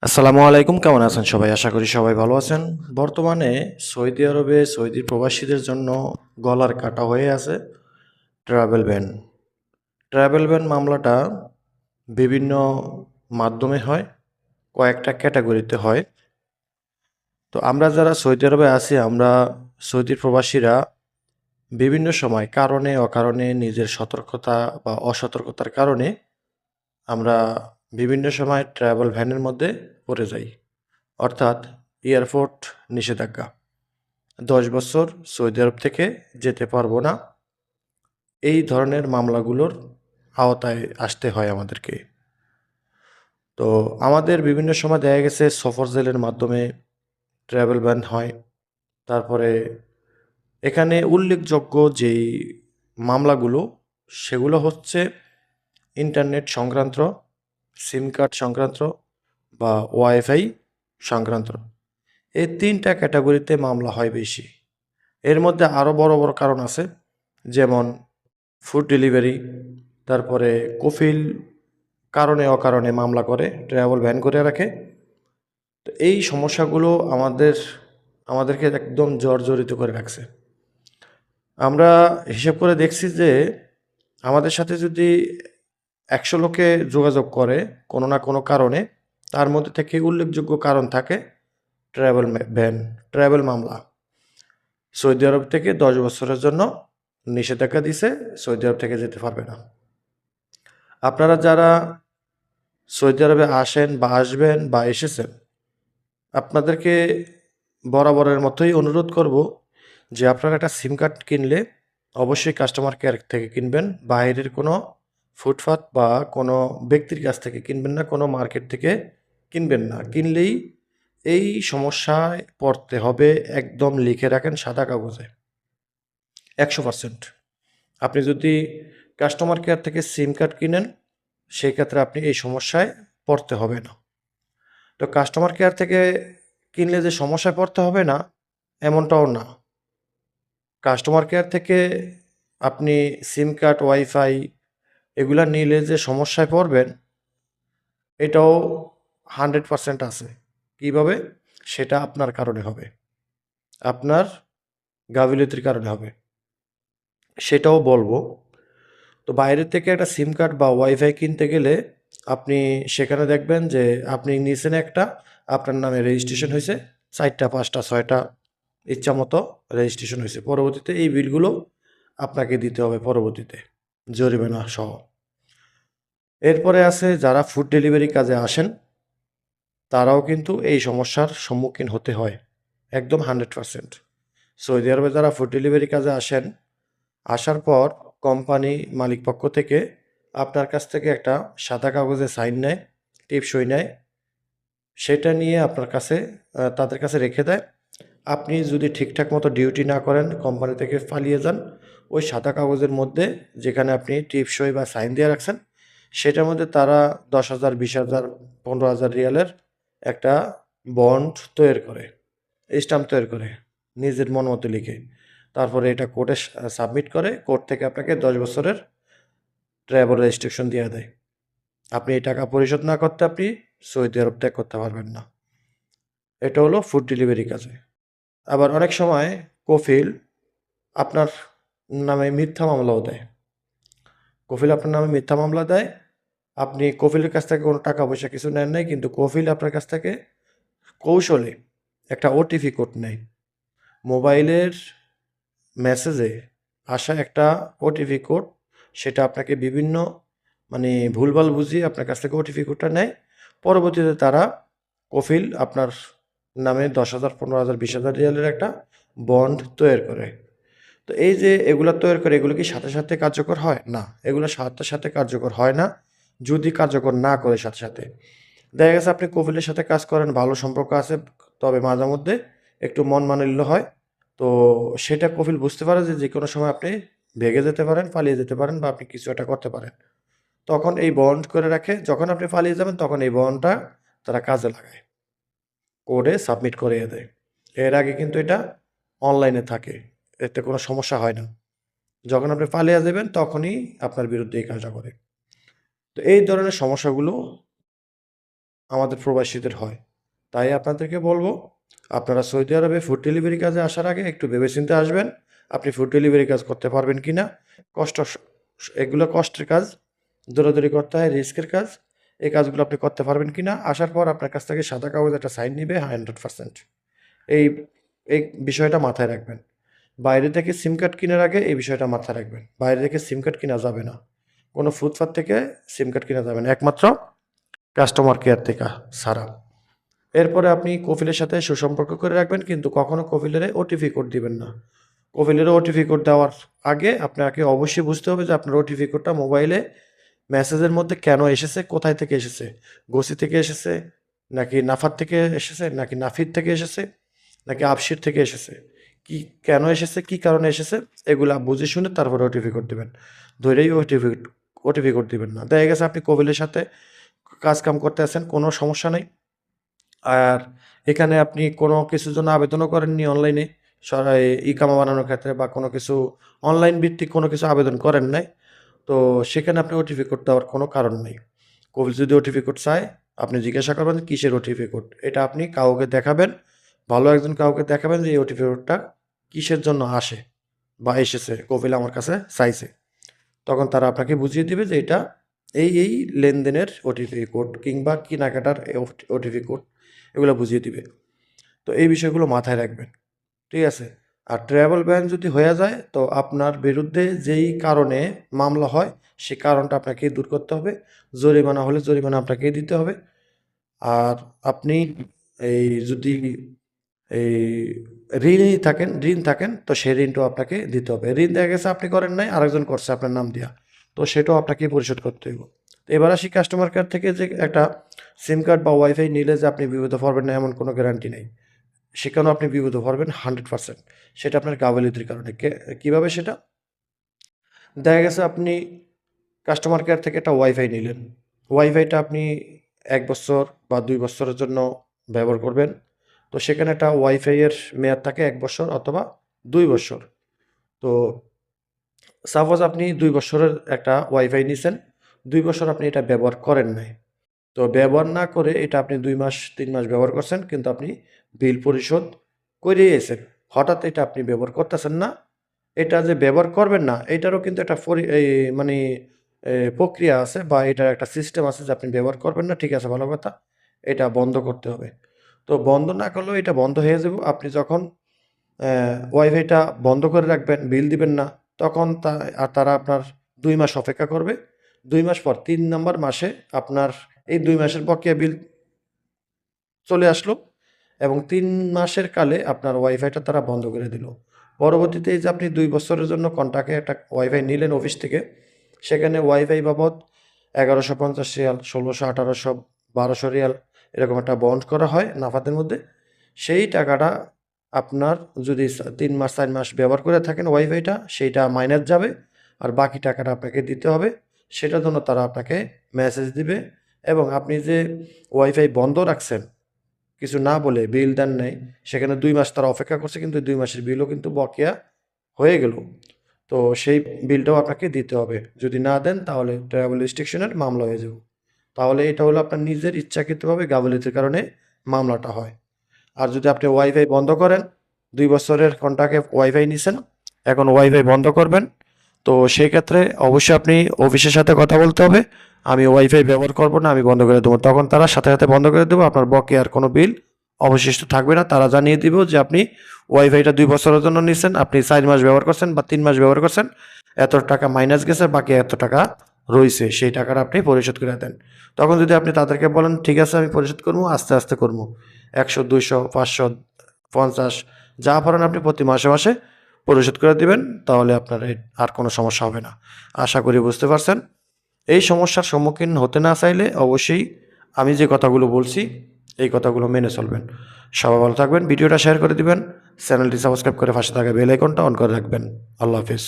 আসসালামু আলাইকুম, কেমন আছেন সবাই? আশা করি সবাই ভালো আছেন। বর্তমানে সৌদি আরবে সৌদি প্রবাসীদের জন্য গলার কাটা হয়ে আছে ট্রাভেল ব্যান। ট্রাভেল ব্যান মামলাটা বিভিন্ন মাধ্যমে হয়, কয়েকটা ক্যাটাগরিতে হয়। তো আমরা যারা সৌদি আরবে আছি, আমরা সৌদি প্রবাসীরা বিভিন্ন সময় কারণে অকারণে নিজের সতর্কতা বা অসতর্কতার কারণে আমরা বিভিন্ন সময় ট্রাভেল ভ্যানের মধ্যে পড়ে যাই, অর্থাৎ এয়ারপোর্ট নিষেধাজ্ঞা। ১০ বছর সৌদি আরব থেকে যেতে পারবো না, এই ধরনের মামলাগুলোর আওতায় আসতে হয় আমাদেরকে। তো আমাদের বিভিন্ন সময় দেখা গেছে সফর জেলের মাধ্যমে ট্রাভেল ব্যান হয়। তারপরে এখানে উল্লেখযোগ্য যেই মামলাগুলো, সেগুলো হচ্ছে ইন্টারনেট সংক্রান্ত, সিম কার্ড সংক্রান্ত বা ওয়াইফাই সংক্রান্ত। এই ৩টা ক্যাটাগরিতে মামলা হয় বেশি। এর মধ্যে আরও বড় বড় কারণ আছে, যেমন ফুড ডেলিভারি, তারপরে কফিল কারণে অকারণে মামলা করে, ট্রাভেল ব্যান করে রাখে। তো এই সমস্যাগুলো আমাদেরকে একদম জর্জরিত করে রাখছে। আমরা হিসেব করে দেখছি যে আমাদের সাথে যদি ১০০ লোকে যোগাযোগ করে কোনো না কোনো কারণে, তার মধ্যে থেকে উল্লেখযোগ্য কারণ থাকে ট্রাভেল ব্যান, ট্রাভেল মামলা। সৌদি আরব থেকে ১০ বছরের জন্য নিষেধাজ্ঞা দিছে, সৌদি আরব থেকে যেতে পারবে না। আপনারা যারা সৌদি আরবে আসেন বা আসবেন বা এসেছেন, আপনাদেরকে বরাবরের মতোই অনুরোধ করব যে আপনারা একটা সিম কার্ড কিনলে অবশ্যই কাস্টমার কেয়ার থেকে কিনবেন। বাইরের কোনো ফুটপাত বা কোনো ব্যক্তির কাছ থেকে কিনবেন না, কোনো মার্কেট থেকে কিনবেন না। কিনলেই এই সমস্যায় পড়তে হবে, একদম লিখে রাখেন সাদা কাগজে ১০০%। আপনি যদি কাস্টমার কেয়ার থেকে সিম কার্ড কিনেন, সেই ক্ষেত্রে আপনি এই সমস্যায় পড়তে হবে না। তো কাস্টমার কেয়ার থেকে কিনলে যে সমস্যায় পড়তে হবে না, এমনটাও না। কাস্টমার কেয়ার থেকে আপনি সিম কার্ড, ওয়াইফাই এগুলা নিলে যে সমস্যায় পড়বেন, এটাও 100% আছে। কিভাবে? সেটা আপনার কারণে হবে। আপনার গাফিলতির কারণে হবে। সেটাও বলবো। তো বাইরে থেকে একটা সিম কার্ড বা ওয়াইফাই কিনতে গেলে আপনি সেখানে দেখবেন যে আপনি নিছেন একটা, আপনার নামে রেজিস্ট্রেশন হয়েছে ৪টা, ৫টা, ৬টা ইচ্ছামতো রেজিস্ট্রেশন হয়েছে। পরবর্তীতে এই বিলগুলো আপনাকে দিতে হবে পরবর্তীতে, জরিমানা সহ। এরপরে আছে যারা ফুড ডেলিভারি কাজে আসেন, তারাও কিন্তু এই সমস্যার সম্মুখীন হতে হয়, একদম 100%। সৌদি আরবে যারা ফুড ডেলিভারি কাজে আসেন, আসার পর কোম্পানি মালিকপক্ষ থেকে আপনার কাছ থেকে একটা সাদা কাগজে সাইন নেয়, টিপসই নেয়। সেটা নিয়ে আপনার কাছে তাদের কাছে রেখে দেয়। আপনি যদি ঠিকঠাক মতো ডিউটি না করেন, কোম্পানি থেকে পালিয়ে যান, ওই সাদা কাগজের মধ্যে যেখানে আপনি টিপসই বা সাইন দিয়ে রাখছেন, সেটার মধ্যে তারা ১০,০০০, ২০,০০০, ১৫,০০০ রিয়ালের একটা বন্ড তৈরি করে, স্ট্যাম্প তৈরি করে, নিজের মন মতো লিখে। তারপরে এটা কোর্টে সাবমিট করে, কোর্ট থেকে আপনাকে ১০ বছরের ট্রাভেল রেস্ট্রিকশন দিয়ে দেয়। আপনি এই টাকা পরিশোধ না করতে আপনি সৌদি আরব ত্যাগ করতে পারবেন না। এটা হলো ফুড ডেলিভারি কাজে। আবার অনেক সময় কফিল আপনার নামে মিথ্যা মামলাও দেয়। কফিল আপনার নামে মিথ্যা মামলা দেয়। আপনি কফিলের কাছ থেকে কোনো টাকা পয়সা কিছু নেন নাই, কিন্তু কফিল আপনার কাছ থেকে কৌশলে একটা ওটিপি কোড নেয়। মোবাইলের মেসেজে আসা একটা ওটিপি কোড, সেটা আপনাকে বিভিন্ন মানে ভুলভাল বুঝিয়ে আপনার কাছ থেকে ওটিপি কোডটা নেয়। পরবর্তীতে তারা কফিল আপনার নামে ১০,০০০, ১৫,০০০, ২০,০০০ রিয়ালের একটা বন্ড তৈরি করে। তো এই যে এগুলা তৈরি করে, এগুলো কি সাথে, সাথে কার্যকর হয়? না, এগুলো সাথে, সাথে কার্যকর হয় না। যদি কার্যকর না করে সাথে, সাথে। দেখা গেছে আপনি কফিলের সাথে কাজ করেন, ভালো সম্পর্ক আছে, তবে মাঝেমধ্যে একটু মন মালিন্য হয়। তো সেটা কফিল বুঝতে পারে যে যেকোনো সময় আপনি ভেগে যেতে পারেন, পালিয়ে যেতে পারেন বা আপনি কিছু একটা করতে পারেন। তখন এই বন্ড করে রাখে। যখন আপনি পালিয়ে যাবেন তখন এই বন্ডটা তারা কাজে লাগায়। করে সাবমিট করিয়ে দেয়। এর আগে কিন্তু এটা অনলাইনে থাকে। এতে কোনো সমস্যা হয় না। যখন আপনি পালিয়ে যাবেন তখনই আপনার বিরুদ্ধে এই কাজটা করে। তো এই ধরনের সমস্যাগুলো আমাদের প্রবাসীদের হয়। তাই আপনাদেরকে বলবো, আপনারা সৌদি আরবে ফুড ডেলিভারি কাজে আসার আগে একটু ভেবেচিন্তে আসবেন। আপনি ফুড ডেলিভারি কাজ করতে পারবেন কি না? কষ্ট এগুলো কষ্টের কাজ, দৌড়াদৌড়ি করতে হয়, রিস্কের কাজ। এই কাজগুলো আপনি করতে পারবেন কি না? আসার পর আপনার কাছ থেকে সাদা কাগজে একটা সাইন নিবে 100%। এই এই বিষয়টা মাথায় রাখবেন। বাইরে থেকে সিম কার্ড কেনার আগে এই বিষয়টা মাথায় রাখবেন। বাইরে থেকে সিম কার্ড কেনা যাবে না। কোনো ফুটপাত থেকে সিম কার্ড কেনা যাবে না। একমাত্র কাস্টমার কেয়ার থেকে ছাড়া। এরপরে আপনি কফিলের সাথে সুসম্পর্ক করে রাখবেন, কিন্তু কখনো কফিলের ওটিপি কোড দিবেন না। কফিলের ওটিপি কোড দেওয়ার আগে আপনাকে অবশ্যই বুঝতে হবে যে আপনার ওটিপি কোডটা মোবাইলে মেসেজের মধ্যে কেন এসেছে, কোথায় থেকে এসেছে। গোসি থেকে এসেছে, নাকি নাফার থেকে এসেছে, নাকি নাফির থেকে এসেছে, নাকি আবশির থেকে এসেছে। কি কেন এসেছে, কি কারণে এসেছে, এগুলা বুঝে শুনে তারপরে ওটিপি কোড দিবেন। ধরেই ওটিপি কোড দিবেন না। দেখা গেছে আপনি কফিলের সাথে কাজকাম করতে আছেন, কোনো সমস্যা নেই। আর এখানে আপনি কোনো কিছুর জন্য আবেদনও করেননি অনলাইনে, ইকামা বানানোর ক্ষেত্রে বা কোনো কিছু অনলাইন ভিত্তিক কোনো কিছু আবেদন করেন নাই। তো সেখানে আপনি ওটিপি কোড দেওয়ার কোনো কারণ নেই। কবির যদি ওটিপি কোড চায়, আপনি জিজ্ঞাসা করবেন কিসের ওটিপি কোড। এটা আপনি কাউকে দেখাবেন, ভালো একজন কাউকে দেখাবেন যে এই ওটিপি কোডটা কিসের জন্য আসে বা এসেছে, কপিল আমার কাছে চাইছে। তখন তারা আপনাকে বুঝিয়ে দিবে যে এটা এই লেনদেনের ওটিপি কোড কিংবা কেনাকাটার ওটিপি কোড, এগুলো বুঝিয়ে দিবে। তো এই বিষয়গুলো মাথায় রাখবেন, ঠিক আছে? আর ট্রাভেল ব্যান যদি হয়ে যায়, তো আপনার বিরুদ্ধে যেই কারণে মামলা হয় সেই কারণটা আপনাকে দূর করতে হবে। জরিমানা হলে জরিমানা আপনাকেই দিতে হবে। আর আপনি যদি এই ঋণ থাকেন, তো সেই ঋণটাও আপনাকে দিতে হবে। ঋণ দেখা গেছে আপনি করেন নাই, আরেকজন করছে আপনার নাম দিয়া, তো সেটাও আপনাকে পরিশোধ করতে হইব। তো এবার আসি কাস্টমার কেয়ার থেকে যে একটা সিম কার্ড বা ওয়াইফাই নিলে যে আপনি বিপদে পড়বেন না, এমন কোনো গ্যারান্টি নেই। সেখানেও আপনি বিপদে পড়বেন 100%। সেটা আপনার গাফিলতির কারণে। কীভাবে সেটা? দেখা গেছে আপনি কাস্টমার কেয়ার থেকে একটা ওয়াইফাই নিলেন। ওয়াইফাইটা আপনি ১ বছর বা ২ বছরের জন্য ব্যবহার করবেন। তো সেখানে একটা ওয়াইফাইয়ের মেয়াদ থাকে ১ বছর অথবা ২ বছর। তো সাপোজ আপনি ২ বছরের একটা ওয়াইফাই নিছেন, ২ বছর আপনি এটা ব্যবহার করেন নাই। তো ব্যবহার না করে এটা আপনি ২ মাস ৩ মাস ব্যবহার করছেন, কিন্তু আপনি বিল পরিশোধ কইরেই আইছেন। হঠাৎ এটা আপনি ব্যবহার করতেছেন না। এটা যে ব্যবহার করবেন না, এটারও কিন্তু একটা মানে প্রক্রিয়া আছে বা এটার একটা সিস্টেম আছে যে আপনি ব্যবহার করবেন না, ঠিক আছে ভালো কথা। এটা বন্ধ করতে হবে। তো বন্ধ না করলেও এটা বন্ধ হয়ে যাবে। আপনি যখন ওয়াইফাইটা বন্ধ করে রাখবেন, বিল দিবেন না, তখন তারা আপনার ২ মাস অপেক্ষা করবে। ২ মাস পর ৩ নাম্বার মাসে আপনার এই ২ মাসের বকেয়া বিল চলে আসলো এবং ৩ মাসের কালে আপনার ওয়াইফাইটা তারা বন্ধ করে দিল। পরবর্তীতে এই যে আপনি ২ বছরের জন্য কন্ট্রাক্টে একটা ওয়াইফাই নিলেন অফিস থেকে, সেখানে ওয়াইফাই বাবদ ১১৫০ রিয়াল, ১৬০০, ১৮০০, ১২০০ রিয়াল এরকম একটা বন্ড করা হয় নাফাতের মধ্যে। সেই টাকাটা আপনার যদি ৩ মাস ৪ মাস ব্যবহার করে থাকেন ওয়াইফাইটা, সেইটা মাইনাস যাবে। আর বাকি টাকাটা আপনাকে দিতে হবে। সেটার জন্য তারা আপনাকে মেসেজ দিবে এবং আপনি যে ওয়াইফাই বন্ধ রাখছেন কিছু না বলে, বিল দেন নাই, সেখানে ২ মাস তারা অপেক্ষা করছে, কিন্তু ২ মাসের বিলও কিন্তু বকেয়া হয়ে গেল। তো সেই বিলটাও আপনাকে দিতে হবে। যদি না দেন তাহলে ট্রাভেল রেস্ট্রিকশনের মামলা হয়ে যাবে। তাহলে এটা হলো আপনার নিজের ইচ্ছাকৃতভাবে গাফিলতির কারণে মামলাটা হয়। আর যদি আপনি ওয়াইফাই বন্ধ করেন, ২ বছরের কন্ট্রাক্টে ওয়াইফাই নিছেন, এখন ওয়াইফাই বন্ধ করবেন, তো সেই ক্ষেত্রে অবশ্যই আপনি অফিসের সাথে কথা বলতে হবে, আমি ওয়াইফাই ব্যবহার করব না, আমি বন্ধ করে দেবো। তখন তারা সাথে সাথে বন্ধ করে দেবো, আপনার বকেয়ার কোনো বিল অবশিষ্ট থাকবে না। তারা জানিয়ে দিব যে আপনি ওয়াইফাইটা ২ বছরের জন্য নিছেন, আপনি ৪ মাস ব্যবহার করছেন বা ৩ মাস ব্যবহার করছেন, এত টাকা মাইনাস গেছে, বাকি এত টাকা রইছে, সেই টাকাটা আপনি পরিশোধ করে দেন। তখন যদি আপনি তাদেরকে বলেন ঠিক আছে আমি পরিশোধ করবো, আস্তে আস্তে করবো, ১০০, ২০০, ৫০০, ৫০ যা পারেন আপনি প্রতি মাসে মাসে পরিশোধ করে দিবেন, তাহলে আপনার আর কোনো সমস্যা হবে না। আশা করি বুঝতে পারছেন। এই সমস্যার সম্মুখীন হতে না চাইলে অবশ্যই আমি যে কথাগুলো বলছি এই কথাগুলো মেনে চলবেন। সবাই ভালো থাকবেন, ভিডিওটা শেয়ার করে দিবেন, চ্যানেলটি সাবস্ক্রাইব করে পাশে থাকা বেল আইকনটা অন করে রাখবেন। আল্লাহ হাফিজ।